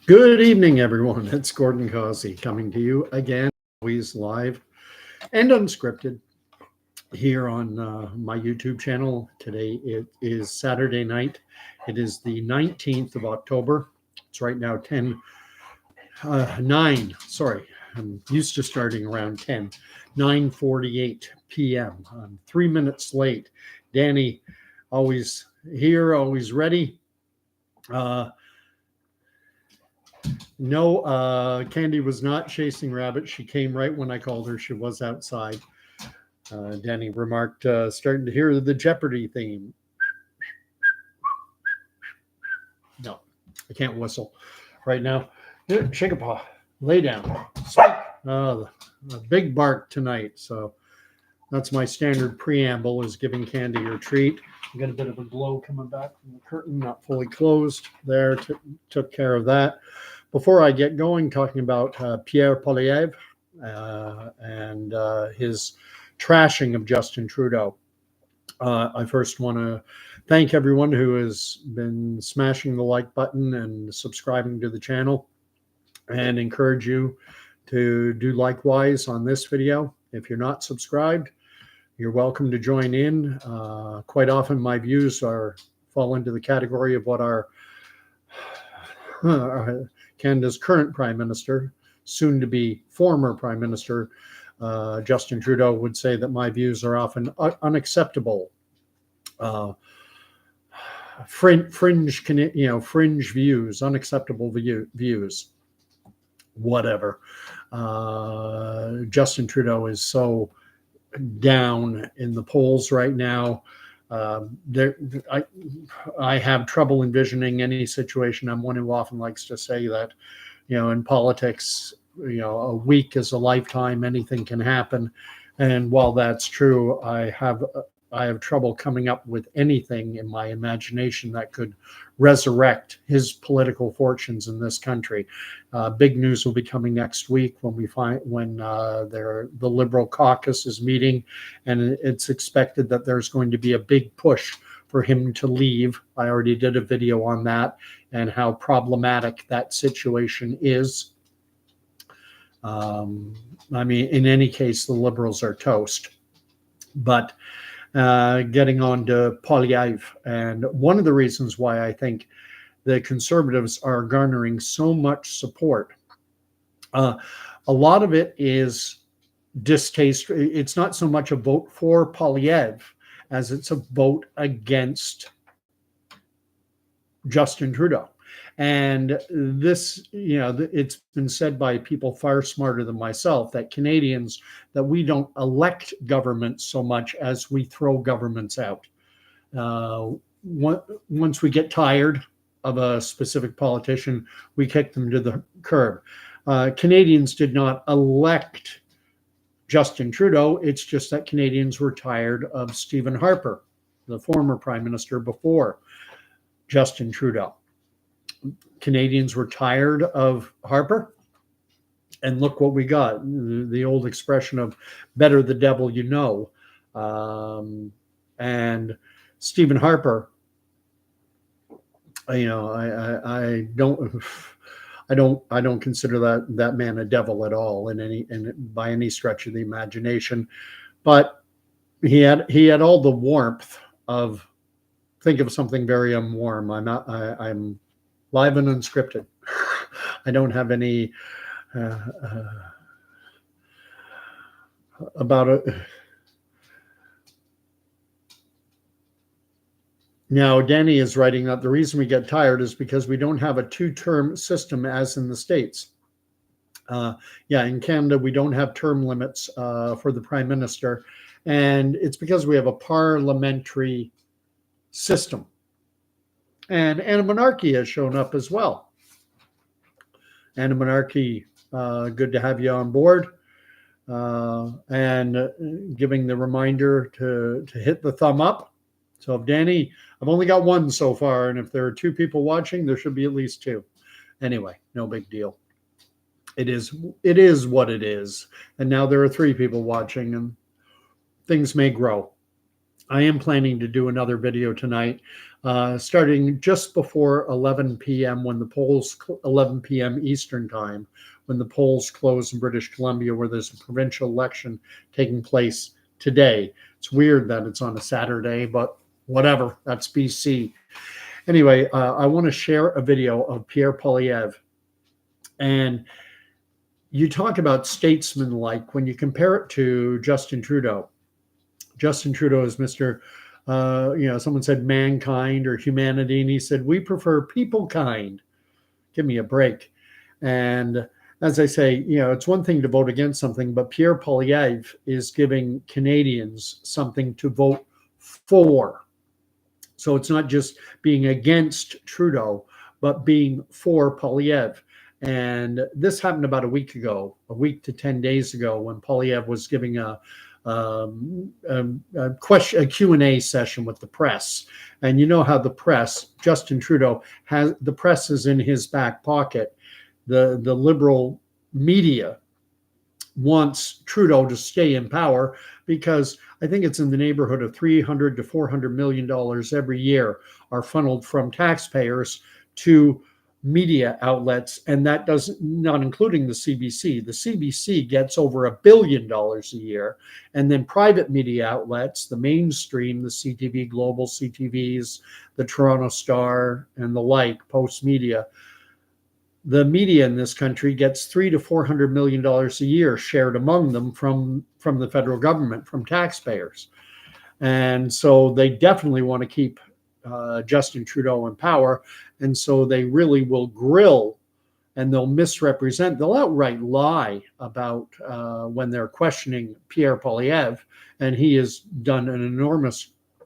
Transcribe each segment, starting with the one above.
Good evening, everyone. It's Gordon Causey coming to you again, always live and unscripted here on my YouTube channel. Today it is Saturday night. It is the 19th of October. It's right now 9. Sorry, I'm used to starting around 10. 9:48 p.m. I'm 3 minutes late. Danny, always here, always ready. No, Candy was not chasing rabbits. She came right when I called her. She was outside. Danny remarked, starting to hear the Jeopardy theme. No, I can't whistle right now. Shake a paw. Lay down. Speak. A big bark tonight. So that's my standard preamble, is giving Candy her treat. I got a bit of a glow coming back from the curtain, not fully closed there. Took care of that. Before I get going, talking about Pierre Poilievre and his trashing of Justin Trudeau, I first want to thank everyone who has been smashing the like button and subscribing to the channel, and encourage you to do likewise on this video. If you're not subscribed, you're welcome to join in. Quite often my views fall into the category of what our Canada's current Prime Minister, soon to be former Prime Minister, Justin Trudeau, would say that my views are often unacceptable. Fringe views, unacceptable views, whatever. Justin Trudeau is so down in the polls right now. I have trouble envisioning any situation. I'm one who often likes to say that, in politics, a week is a lifetime. Anything can happen. And while that's true, I have trouble coming up with anything in my imagination that could resurrect his political fortunes in this country. Big news will be coming next week when the Liberal caucus is meeting, and it's expected that there's going to be a big push for him to leave. I already did a video on that and how problematic that situation is. In any case, the Liberals are toast. But getting on to Poilievre, and one of the reasons why I think the Conservatives are garnering so much support, a lot of it is distaste. It's not so much a vote for Poilievre as it's a vote against Justin Trudeau. And this, it's been said by people far smarter than myself that Canadians, that we don't elect governments so much as we throw governments out. Once we get tired of a specific politician, we kick them to the curb. Canadians did not elect Justin Trudeau. It's just that Canadians were tired of Stephen Harper, the former Prime Minister before Justin Trudeau. Canadians were tired of Harper, and look what we got. The old expression of better the devil you know. And Stephen Harper, I don't consider that man a devil at all by any stretch of the imagination. But he had all the warmth of, think of something very unwarm. I'm live and unscripted. I don't have any about it. Now, Danny is writing that the reason we get tired is because we don't have a two-term system as in the States. In Canada, we don't have term limits for the Prime Minister, and it's because we have a parliamentary system. And monarchy has shown up as well. And monarchy, good to have you on board. And giving the reminder to hit the thumb up. So if Danny, I've only got one so far, and if there are 2 people watching, there should be at least 2. Anyway, no big deal. It is what it is. And now there are 3 people watching, and things may grow. I am planning to do another video tonight, starting just before 11 p.m. when the polls, 11 p.m. Eastern time, when the polls close in British Columbia, where there's a provincial election taking place today. It's weird that it's on a Saturday, but whatever, that's BC. Anyway, I want to share a video of Pierre Poilievre. And you talk about statesman-like when you compare it to Justin Trudeau. Justin Trudeau is Mr. Someone said mankind or humanity, and he said, we prefer people kind. Give me a break. And as I say, it's one thing to vote against something, but Pierre Poilievre is giving Canadians something to vote for. So it's not just being against Trudeau, but being for Poilievre. And this happened about a week to 10 days ago, when Poilievre was giving a Q&A session with the press. And you know how the press, Justin Trudeau, has the press is in his back pocket. The liberal media wants Trudeau to stay in power, because I think it's in the neighborhood of $300 to $400 million every year are funneled from taxpayers to media outlets, and that doesn't, not including the CBC. The CBC gets over $1 billion a year, and then private media outlets, the mainstream, the CTV Global, CTVs, the Toronto Star, and the like, Post Media. The media in this country gets $300 to $400 million a year shared among them from the federal government, from taxpayers. And so they definitely want to keep Justin Trudeau in power. And so they really will grill, and they'll misrepresent, they'll outright lie about when they're questioning Pierre Poilievre. And he has done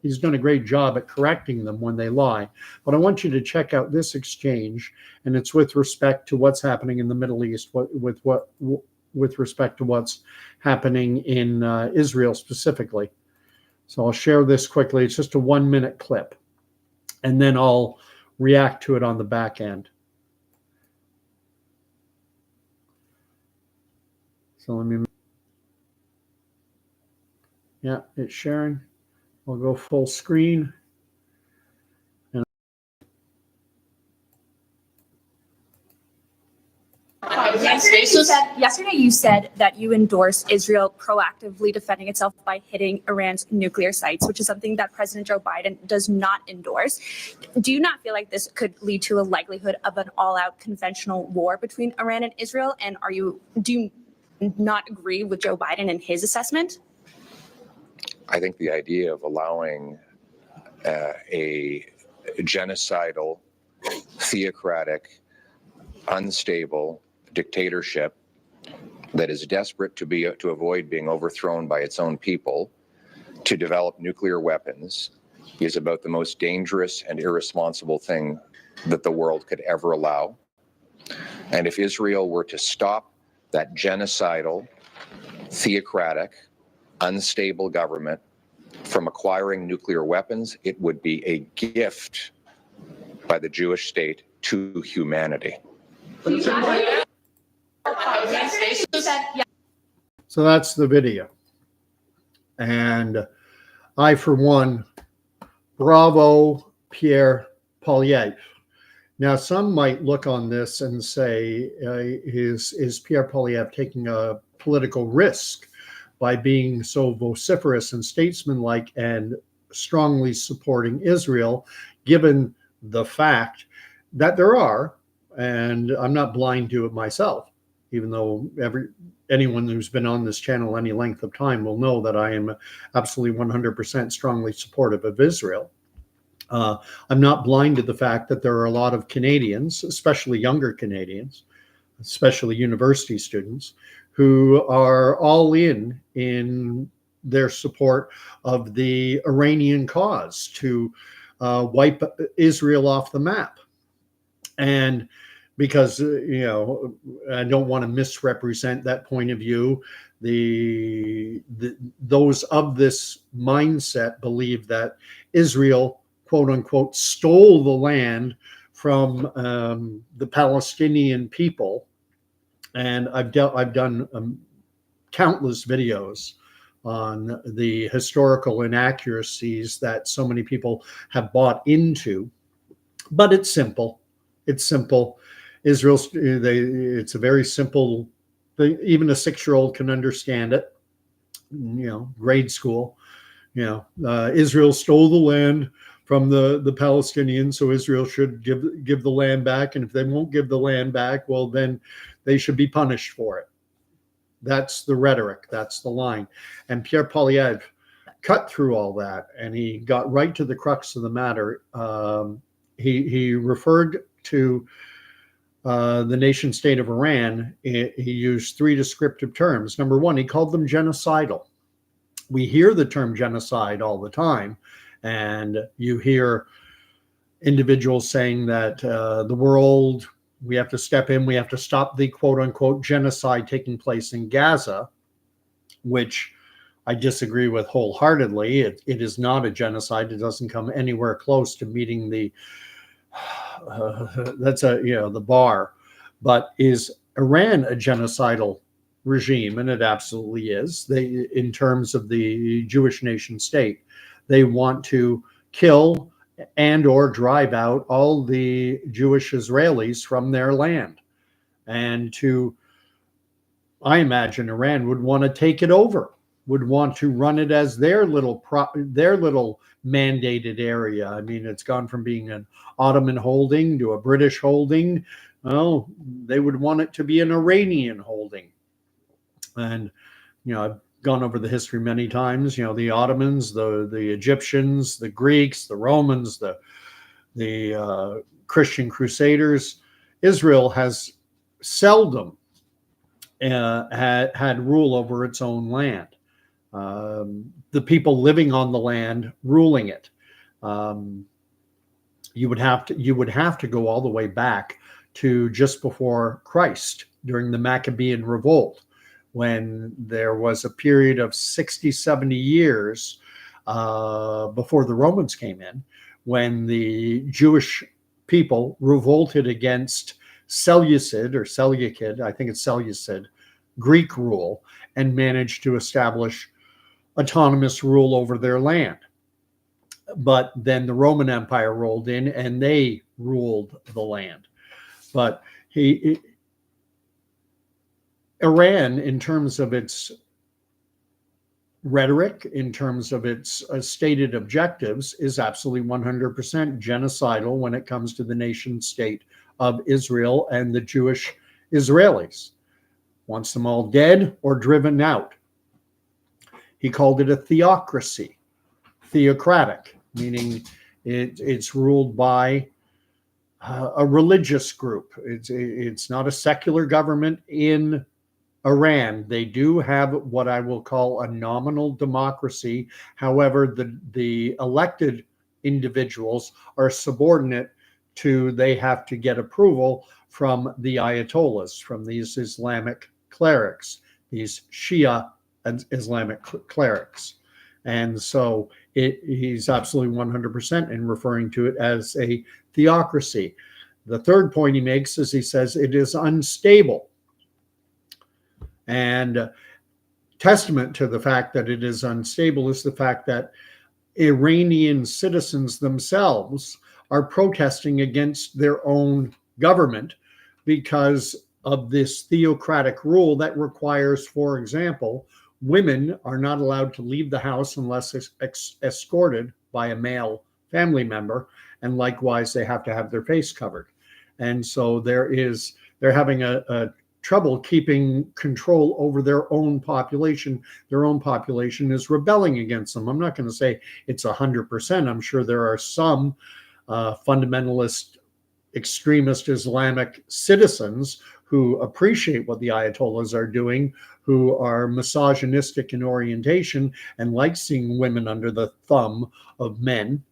he's done a great job at correcting them when they lie. But I want you to check out this exchange, and it's with respect to what's happening in the Middle East, with respect to what's happening in Israel specifically. So I'll share this quickly. It's just a 1-minute clip, and then I'll react to it on the back end. So let me, yeah, it's sharing. I'll go full screen. Yesterday you said that you endorse Israel proactively defending itself by hitting Iran's nuclear sites, which is something that President Joe Biden does not endorse. Do you not feel like this could lead to a likelihood of an all-out conventional war between Iran and Israel? And do you not agree with Joe Biden and his assessment? I think the idea of allowing a genocidal, theocratic, unstable dictatorship that is desperate to avoid being overthrown by its own people to develop nuclear weapons is about the most dangerous and irresponsible thing that the world could ever allow. And if Israel were to stop that genocidal, theocratic, unstable government from acquiring nuclear weapons, it would be a gift by the Jewish state to humanity. So that's the video. And I, for one, bravo Pierre Poilievre. Now, some might look on this and say, is Pierre Poilievre taking a political risk by being so vociferous and statesmanlike and strongly supporting Israel, given the fact that there are, and I'm not blind to it myself, even though anyone who's been on this channel any length of time will know that I am absolutely 100% strongly supportive of Israel. I'm not blind to the fact that there are a lot of Canadians, especially younger Canadians, especially university students, who are all in their support of the Iranian cause to wipe Israel off the map. And because, I don't want to misrepresent that point of view, those of this mindset believe that Israel, quote unquote, stole the land from the Palestinian people. And I've done countless videos on the historical inaccuracies that so many people have bought into. But it's simple. It's simple. It's a very simple thing. Even a 6-year-old can understand it. Grade school. Israel stole the land from the Palestinians, so Israel should give the land back. And if they won't give the land back, well, then they should be punished for it. That's the rhetoric. That's the line. And Pierre Poilievre cut through all that, and he got right to the crux of the matter. He referred to the nation state of Iran. He used 3 descriptive terms. Number 1, he called them genocidal. We hear the term genocide all the time, and you hear individuals saying that the world, we have to step in, we have to stop the quote unquote genocide taking place in Gaza, which I disagree with wholeheartedly. It is not a genocide. It doesn't come anywhere close to meeting the the bar. But is Iran a genocidal regime? And it absolutely is. They, in terms of the Jewish nation state, they want to kill and or drive out all the Jewish Israelis from their land. And I imagine Iran would want to take it over, would want to run it as their little mandated area. I mean, it's gone from being an Ottoman holding to a British holding. Well, they would want it to be an Iranian holding. And, I've gone over the history many times. The Ottomans, the Egyptians, the Greeks, the Romans, the Christian Crusaders. Israel has seldom had rule over its own land. The people living on the land ruling it. You would have to go all the way back to just before Christ, during the Maccabean revolt, when there was a period of 60, 70 years before the Romans came in, when the Jewish people revolted against Seleucid, I think it's Seleucid, Greek rule, and managed to establish autonomous rule over their land. But then the Roman Empire rolled in and they ruled the land. But Iran, in terms of its rhetoric, in terms of its stated objectives, is absolutely 100% genocidal when it comes to the nation state of Israel and the Jewish Israelis. Wants them all dead or driven out. He called it a theocracy, theocratic, meaning it's ruled by a religious group. It's not a secular government in Iran. They do have what I will call a nominal democracy. However, the elected individuals are subordinate to, they have to get approval from the Ayatollahs, from these Islamic clerics, these Shia and Islamic clerics. And so he's absolutely 100% in referring to it as a theocracy. The third point he makes is he says it is unstable. And testament to the fact that it is unstable is the fact that Iranian citizens themselves are protesting against their own government because of this theocratic rule that requires, for example, women are not allowed to leave the house unless escorted by a male family member, and likewise they have to have their face covered. And so they're having a trouble keeping control over their own population. Their own population is rebelling against them. I'm not going to say it's 100%. I'm sure there are some fundamentalist, extremist Islamic citizens who appreciate what the Ayatollahs are doing, who are misogynistic in orientation and like seeing women under the thumb of men.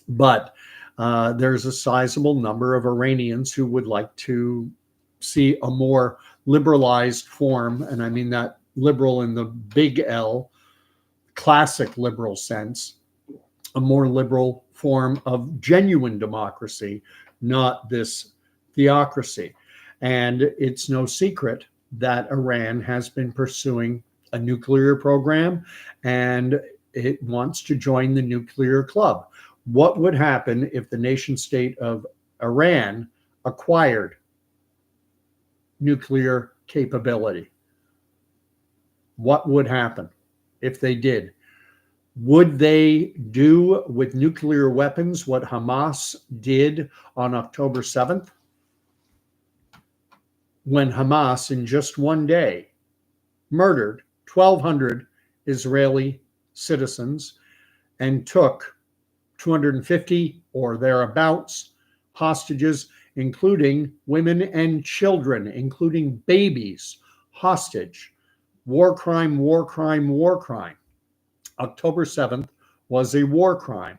But there's a sizable number of Iranians who would like to see a more liberalized form, and I mean that liberal in the big L, classic liberal sense, a more liberal form of genuine democracy, not this theocracy. And it's no secret that Iran has been pursuing a nuclear program, and it wants to join the nuclear club. What would happen if the nation state of Iran acquired nuclear capability? What would happen if they did? Would they do with nuclear weapons what Hamas did on October 7th? When Hamas, in just one day, murdered 1,200 Israeli citizens and took 250 or thereabouts hostages, including women and children, including babies, hostage. War crime, war crime, war crime. October 7th was a war crime.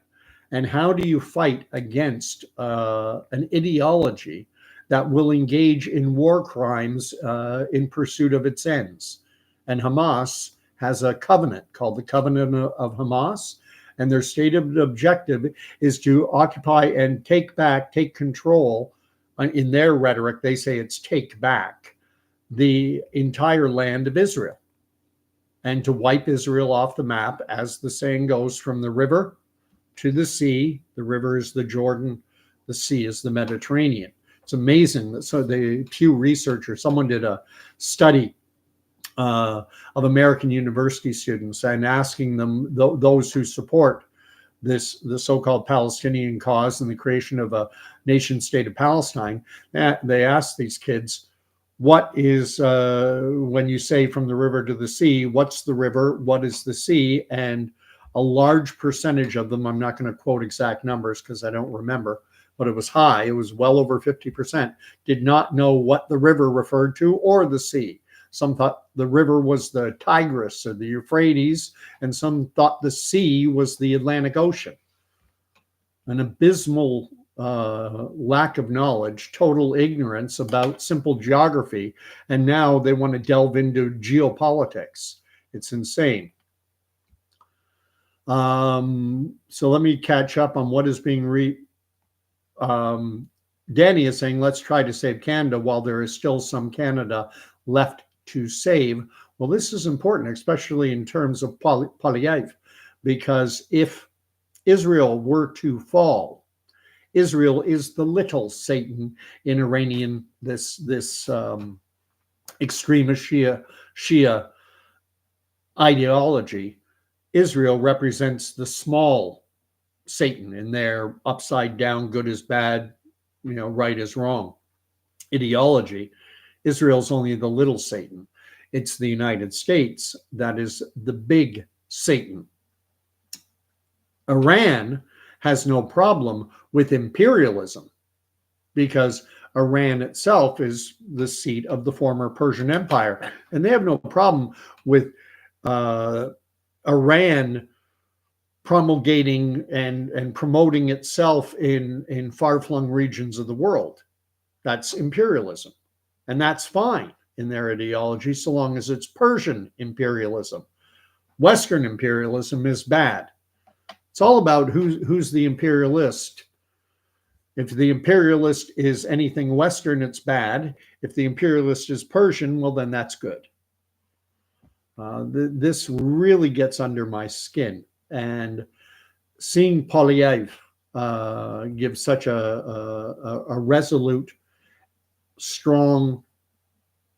And how do you fight against an ideology that will engage in war crimes in pursuit of its ends? And Hamas has a covenant called the Covenant of Hamas. And their stated objective is to occupy and take back, take control. In their rhetoric, they say it's take back the entire land of Israel and to wipe Israel off the map, as the saying goes, from the river to the sea. The river is the Jordan, the sea is the Mediterranean. It's amazing. So the Pew researcher, someone did a study of American university students and asking them, those who support the so-called Palestinian cause and the creation of a nation state of Palestine, they asked these kids, what is, when you say from the river to the sea, what's the river? What is the sea? And a large percentage of them, I'm not going to quote exact numbers because I don't remember, but it was high. It was well over 50%, did not know what the river referred to or the sea. Some thought the river was the Tigris or the Euphrates, and some thought the sea was the Atlantic Ocean. An abysmal lack of knowledge, total ignorance about simple geography, and now they want to delve into geopolitics. It's insane. So let me catch up on what is being Danny is saying, let's try to save Canada while there is still some Canada left to save. Well, this is important, especially in terms of Poilievre, because if Israel were to fall, Israel is the little Satan in Iranian, this extremist Shia ideology. Israel represents the small Satan in their upside down, good is bad, right is wrong ideology. Israel's only the little Satan. It's the United States that is the big Satan. Iran has no problem with imperialism because Iran itself is the seat of the former Persian Empire. And they have no problem with Iran promulgating and promoting itself in far-flung regions of the world. That's imperialism. And that's fine in their ideology so long as it's Persian imperialism. Western imperialism is bad. It's all about who's the imperialist. If the imperialist is anything Western, it's bad. If the imperialist is Persian, well, then that's good. This really gets under my skin. And seeing Poilievre give such a resolute, strong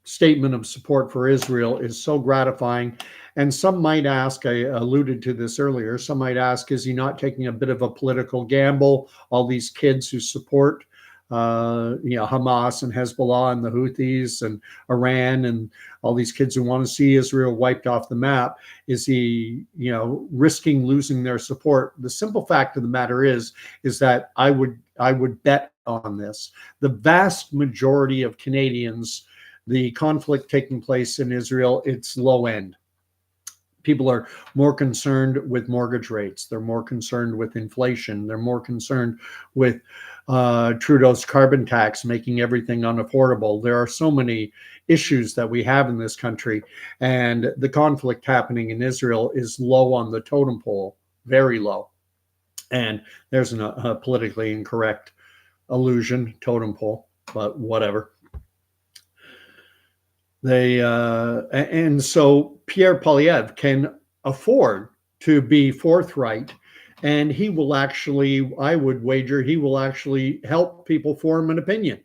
statement of support for Israel is so gratifying. And some might ask, I alluded to this earlier, some might ask, is he not taking a bit of a political gamble? All these kids who support Hamas and Hezbollah and the Houthis and Iran and all these kids who want to see Israel wiped off the map, is he, risking losing their support? The simple fact of the matter is that I would bet on this. The vast majority of Canadians, the conflict taking place in Israel, it's low end. People are more concerned with mortgage rates. They're more concerned with inflation. They're more concerned with Trudeau's carbon tax making everything unaffordable. There are so many issues that we have in this country, and the conflict happening in Israel is low on the totem pole, very low. And there's a politically incorrect allusion, totem pole, but whatever. And so Pierre Poilievre can afford to be forthright, and he will actually, I would wager, he will actually help people form an opinion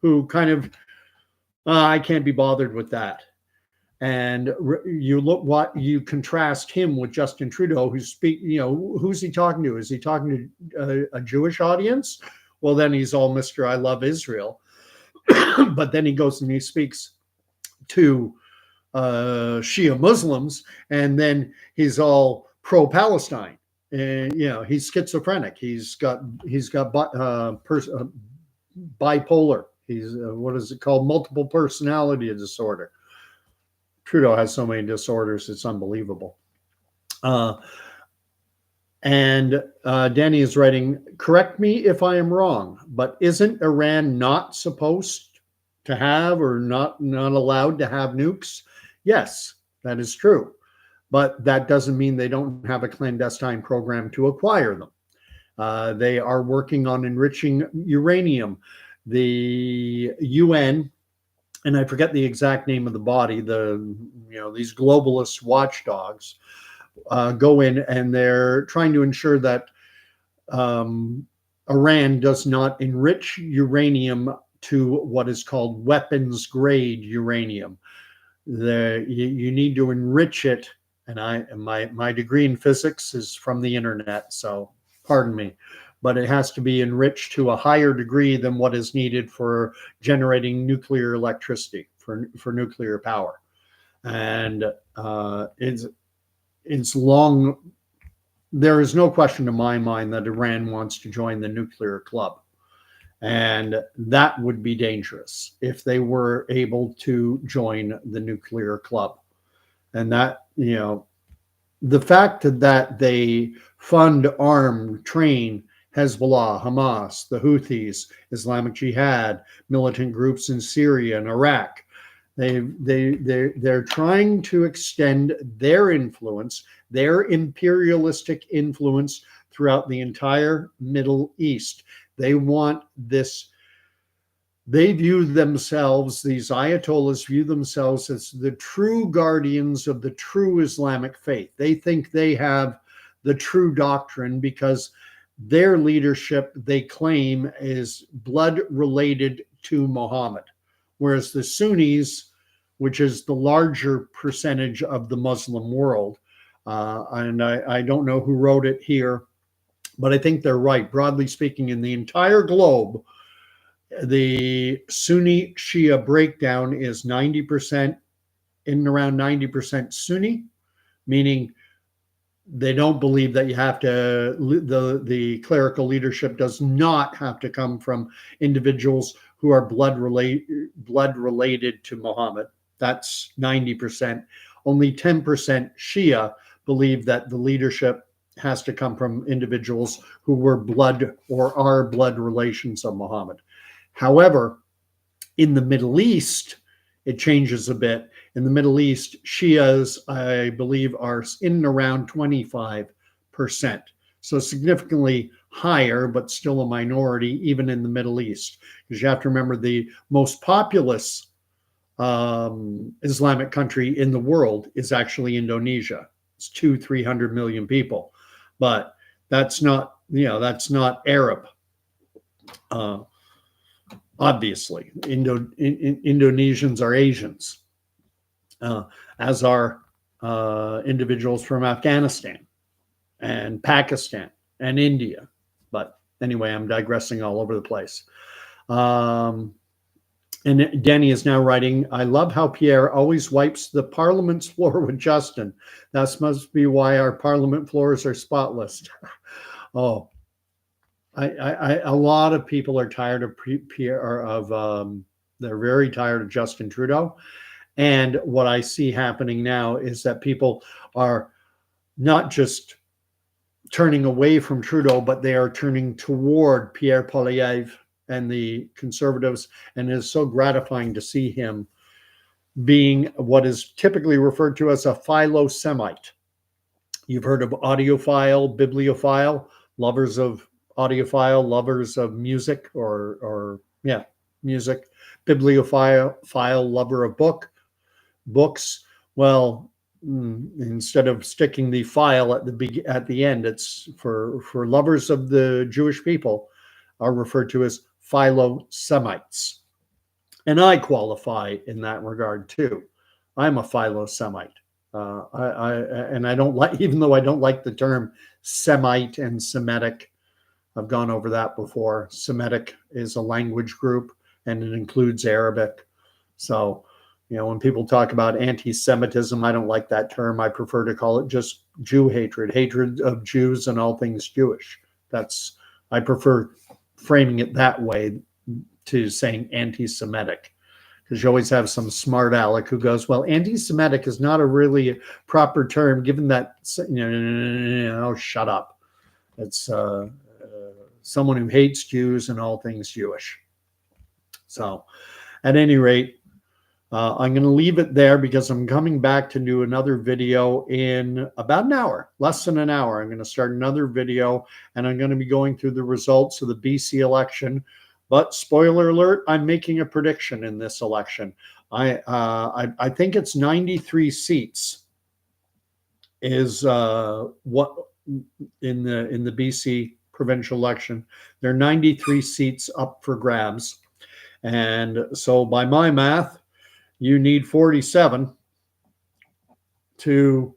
who kind of, I can't be bothered with that. And you look what you contrast him with Justin Trudeau, who's he talking to? Is he talking to a Jewish audience? Well, then he's all Mr. I love Israel. But then he goes and he speaks to Shia Muslims, and then he's all pro-Palestine. And he's schizophrenic. He's got bipolar. He's what is it called? Multiple personality disorder. Trudeau has so many disorders, it's unbelievable. And Danny is writing, correct me if I am wrong, but isn't Iran not supposed to have, or not allowed to have nukes? Yes, that is true. But that doesn't mean they don't have a clandestine program to acquire them. They are working on enriching uranium. The UN, and I forget the exact name of the body, these globalist watchdogs go in, and they're trying to ensure that Iran does not enrich uranium to what is called weapons grade uranium. You need to enrich it, and my degree in physics is from the internet, so pardon me, but it has to be enriched to a higher degree than what is needed for generating nuclear electricity, for nuclear power. And it's long. There is no question in my mind that Iran wants to join the nuclear club. And that would be dangerous if they were able to join the nuclear club. And that, the fact that they fund, arm, train Hezbollah, Hamas, the Houthis, Islamic Jihad, militant groups in Syria and Iraq, they're trying to extend their influence, their imperialistic influence throughout the entire Middle East. They want this. They view themselves, these Ayatollahs view themselves as the true guardians of the true Islamic faith. They think they have the true doctrine because their leadership, they claim, is blood related to Muhammad. Whereas the Sunnis, which is the larger percentage of the Muslim world, and I don't know who wrote it here, but I think they're right. Broadly speaking, in the entire globe, the Sunni Shia breakdown is 90%, in and around 90% Sunni, meaning they don't believe that you have to, the clerical leadership does not have to come from individuals who are blood related to Muhammad. That's 90%. Only 10% Shia believe that the leadership has to come from individuals who were blood or are blood relations of Muhammad. However, in the Middle East, it changes a bit. In the Middle East, Shias, I believe, are in and around 25%. So significantly higher, but still a minority, even in the Middle East. Because you have to remember the most populous Islamic country in the world is actually Indonesia. It's 200-300 million people. But that's not, that's not Arab. Obviously, Indonesians are Asians, as are individuals from Afghanistan and Pakistan and India. But anyway, I'm digressing all over the place. And Denny is now writing, I love how Pierre always wipes the parliament's floor with Justin. That must be why our parliament floors are spotless. Oh, a lot of people are tired of Pierre, they're very tired of Justin Trudeau. And what I see happening now is that people are not just turning away from Trudeau, but they are turning toward Pierre Poilievre and the Conservatives. And it is so gratifying to see him being what is typically referred to as a philo-Semite. You've heard of audiophile, bibliophile, lovers of audiophile, lovers of music, music, bibliophile, lover of book, books, well, instead of sticking the file at the end, it's for lovers of the Jewish people are referred to as Philo-Semites. And I qualify in that regard too. I'm a Philo-Semite. I don't like, even though I don't like the term Semite and Semitic, I've gone over that before. Semitic is a language group and it includes Arabic. So, when people talk about anti-Semitism, I don't like that term. I prefer to call it just Jew hatred of Jews and all things Jewish. I prefer framing it that way to saying anti-Semitic, because you always have some smart aleck who goes, well, anti-Semitic is not a really proper term, given that, shut up. It's someone who hates Jews and all things Jewish. So at any rate, I'm going to leave it there because I'm coming back to do another video in about an hour, less than an hour. I'm going to start another video and I'm going to be going through the results of the BC election. But spoiler alert, I'm making a prediction in this election. I think it's 93 seats is what in the BC provincial election. There are 93 seats up for grabs. And so by my math, you need 47 to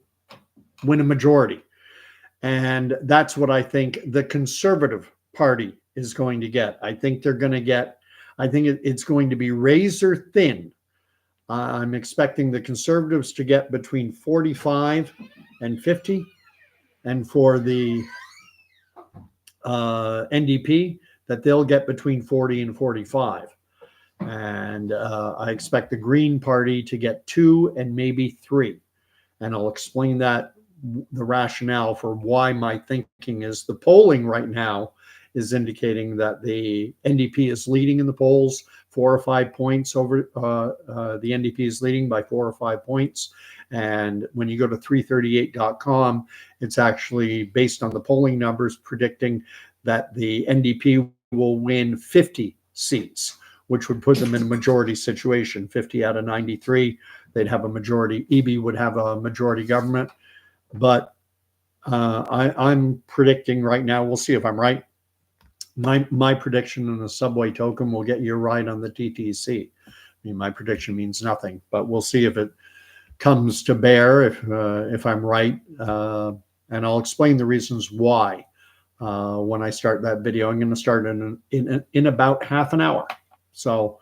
win a majority. And that's what I think the Conservative Party is going to get. I think they're going to get, it's going to be razor thin. I'm expecting the Conservatives to get between 45 and 50. And for the NDP, that they'll get between 40 and 45. And I expect the Green Party to get 2 and maybe 3. And I'll explain that, the rationale for why my thinking is. The polling right now is indicating that the NDP is leading in the polls 4 or 5 points over, the NDP is leading by 4 or 5 points. And when you go to 338.com, it's actually based on the polling numbers predicting that the NDP will win 50 seats, which would put them in a majority situation. 50 out of 93, they'd have a majority. EB would have a majority government. But I'm predicting right now, we'll see if I'm right. My prediction in the subway token will get you right on the TTC. I mean, my prediction means nothing, but we'll see if it comes to bear, if I'm right. And I'll explain the reasons why when I start that video. I'm going to start in about half an hour. So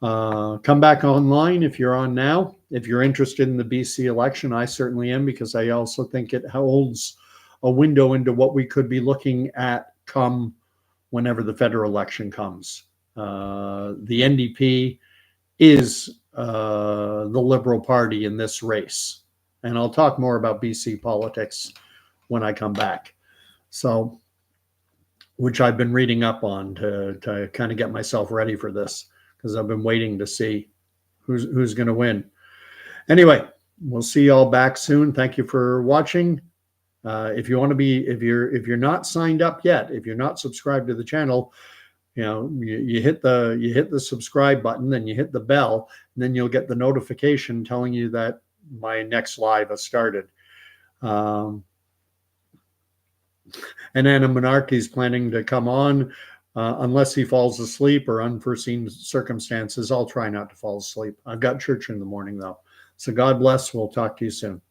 come back online if you're on now. If you're interested in the BC election, I certainly am, because I also think it holds a window into what we could be looking at come whenever the federal election comes. The NDP is the Liberal Party in this race. And I'll talk more about BC politics when I come back. So, which I've been reading up on to kind of get myself ready for this, because I've been waiting to see who's going to win. Anyway, we'll see y'all back soon. Thank you for watching. If you want to be, if you're not signed up yet, if you're not subscribed to the channel, you hit the subscribe button, then you hit the bell, and then you'll get the notification telling you that my next live has started. And Anna Monarchy is planning to come on, unless he falls asleep or unforeseen circumstances. I'll try not to fall asleep. I've got church in the morning though. So God bless. We'll talk to you soon.